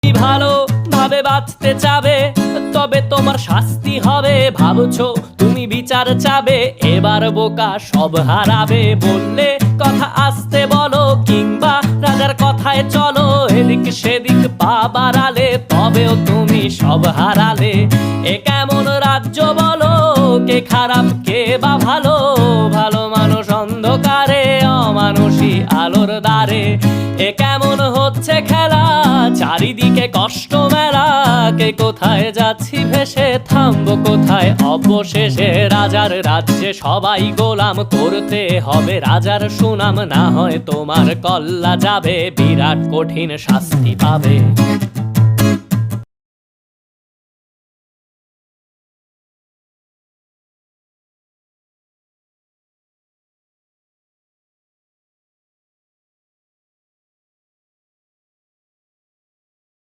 ভালো ভাবে বাঁচতে চাবে, তবে তোমার শাস্তি হবে। ভাবছো তুমি বিচার চাবে, এবার বোকা সব হারাবে। বললে কথা আসতে বলো, কিংবা রাজার কথায় চলো। এদিক সেদিক পা বাড়ালে, তবেও তুমি সব হারালে। এ কেমন রাজ্য বলো, কে খারাপ কে বা ভালো? ভালো মানুষ অন্ধকারে, অমানুষী আলোর দ্বারে। এ কেমন হচ্ছে খেলা, চারিদিকে কষ্ট মেলা। কে কোথায় যাচ্ছি ভেসে, থামবো কোথায় অবশেষে? রাজার রাজ্যে সবাই গোলাম, করতে হবে রাজার সুনাম। না হয় তোমার কল্লা যাবে, বিরাট কঠিন শাস্তি পাবে।